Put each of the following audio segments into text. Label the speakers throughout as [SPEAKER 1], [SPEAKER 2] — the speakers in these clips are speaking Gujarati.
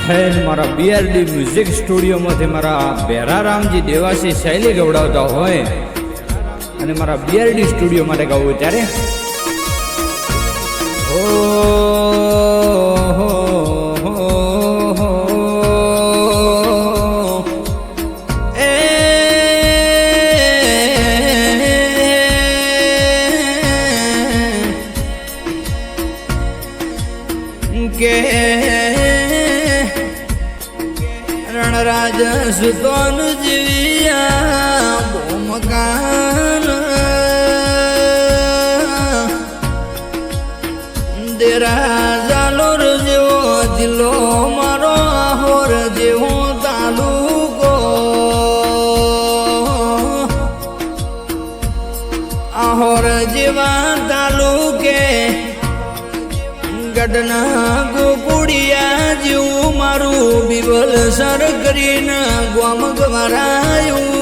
[SPEAKER 1] હે મારા બીઆરડી મ્યુઝિક સ્ટુડિયોમાંથી મારા બેરારામજી દેવાસી શૈલી ગવડાવતા હોય અને મારા બીઆરડી સ્ટુડિયો માટે ગાવું ત્યારે
[SPEAKER 2] કે રણરાજ સુતોન જીવિયા ભૂમકાન દેરા જાલોર જેવો જિલ્લો મારો આહોર જેવો તાલુકો આહોર જેવા તાલુકે ગઢના ગોકુડિયા જેવું મારું બીબલ સર કરીને ગોમ ગવરાયું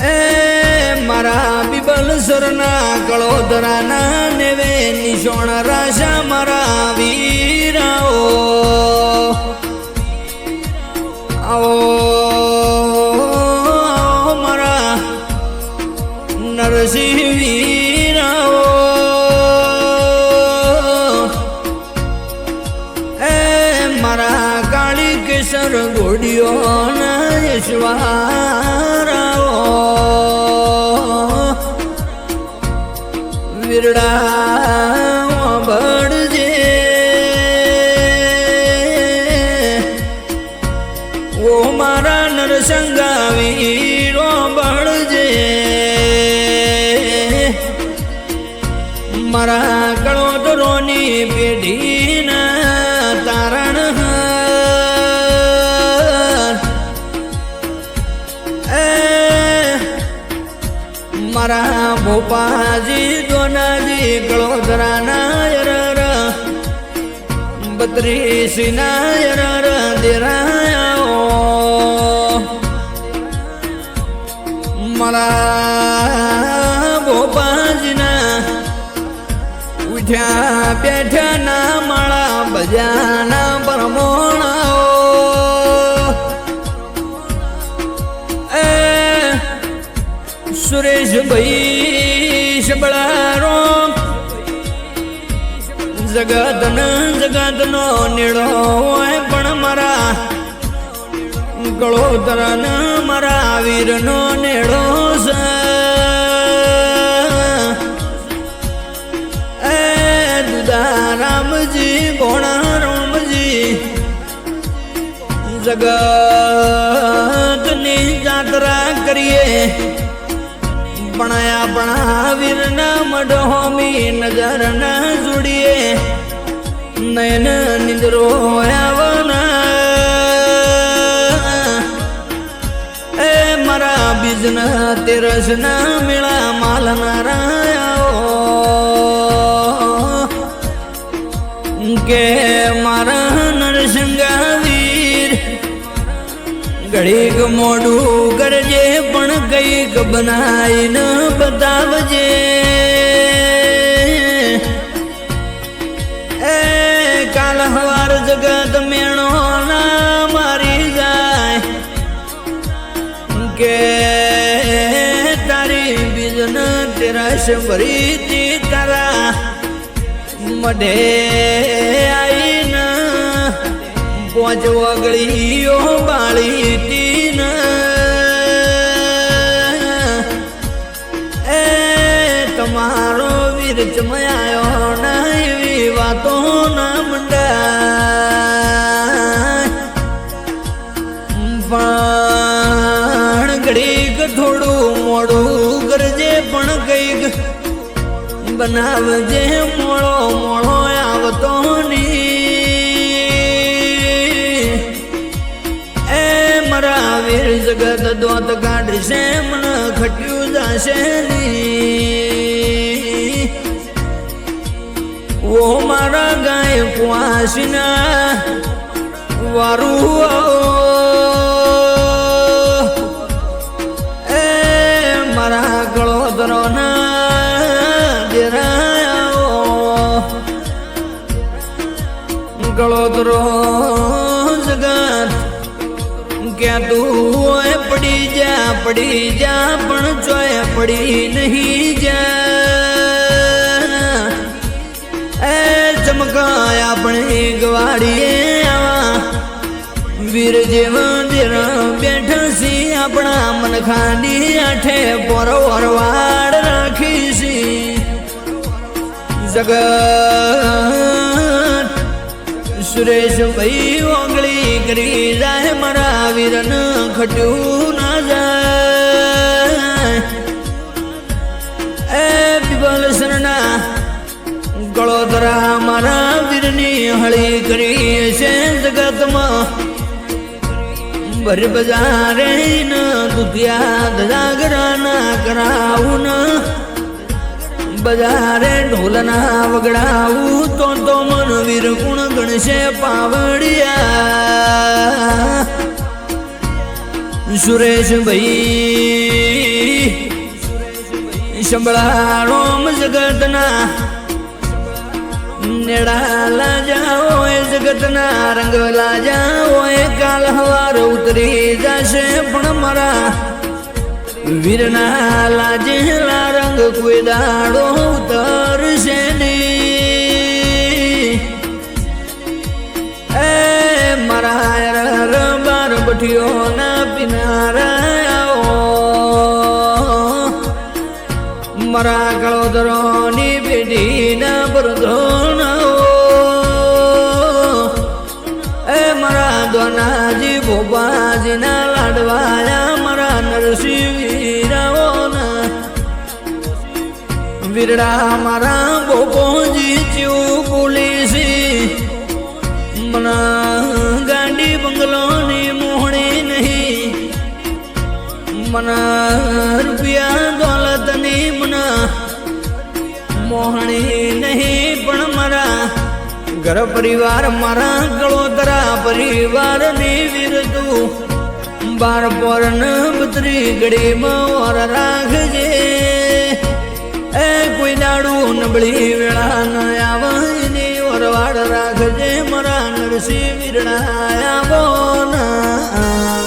[SPEAKER 2] એ મારા બીબલ સરના કળોદરાના નેવે નિશોણ રાશા મારા વીરાઓ આવો મારા નરસિંહ વીરાઓ કેસર ગોડિયોના યશવારાઓ વીરડા બળજે ઓ મારા નરસંગા વીરો બળજે મારા કળોદરોની પેઢીના તારણ મારા ભોપાજી દોનાજી કળોદરાના યરર બત્રીસના યરર દેરાયો મારા ભોપાજીના ઉઠ્યા બેઠ્યાના માળા બજાના પરમોણાઓ સુરેશ ભાઈ શબળારો જગતનો નીડો હોય પણ મારા ગળોદરન મારા વીરનો નેડો છે એ દુદારામજી ભોણા રામજી જગતની જાત્રા કરીએ પણ આપણા વીરના મઢોમી નજર ના જોડીએ નયન નિંદ્રો આવના એ મારા બીજના તેરસના મેળા માલનારાયો કે મારા નરસિંગા વીર ઘડીક મોડું કરજે પણ કઈક બનાવીને બતાવજે એ કાલ હવાર જગત મેણો ના મારી જાય કે તારી બીજન તેરસ ભરીતી તારા મઢે આવીને પોંચ વગડીઓ બાળી તીન એ તમારો વીર ચમયાયો ના એવી વાતો ના મંડાય પણ ઘડીક થોડું મોડું કરજે પણ કઈક બનાવજે મોળો મોળો આવતો મારા વીર જગત દોત કાઢશે મન ખટ્યું જશે ની ઓ મારા ગાય કુવાસીના વારું એ મારા ગળોદરોના દેરાયો કળોતરો જગત ક્યાં તું હોય પડી જા પણ ચોય પડી નહીં જા એ ચમકાય આપણે ગવાડીએ આવા વીર જેવા ધીર બેઠા સી આપણા મન ખાની આઠે પોરો વરવાડ રાખી સી જગત સુરેશ ભાઈ ઓગળી કરી જાય મારા વીરન ખટ્યું ના જાય એ બિબલસરના ગળોતરા મારા વીરની હળી કરી છે જગતમાં ભર બજારે ન દુધિયા જાગરા ના કરાવું બજારે ઢોલના વગડાવું તો મન વીર ગુણ ગણશે પાવડિયા સુરેશ ભાઈ સંભળા રોમ જગતના નેડા લાજા હોય જગતના રંગ લાજા હોય કાલ હવાર ઉતરી જશે પણ મારા વીરના લાજેલા રંગ કોઈ દાડો ઉતરશે નહીં એ મારા બાર બઠીઓના પિનારા મારા કળોદરોની પેઢીના બરધોના એ મારા દોનાજી ભોપાજીના લાડવાયા મારા નરસિંહ વીરાઓના વીરડા મારા બોપોજી ચેવું પોલીસી મના ગાંડી બંગલોની મોહણી નહીં મના રૂપિયા દોલતની મના મોહણી નહીં પણ મારા ઘર પરિવાર મારા ગળોતરા પરિવારની વીરતું બાર પોરન બત્રી ગળીમાં ઓર રાખજે એ કોઈ દાડું નબળી વેળા ન આવની ઓરવાડ રાખજે મારા નરસિંહ વીરણા આવો ના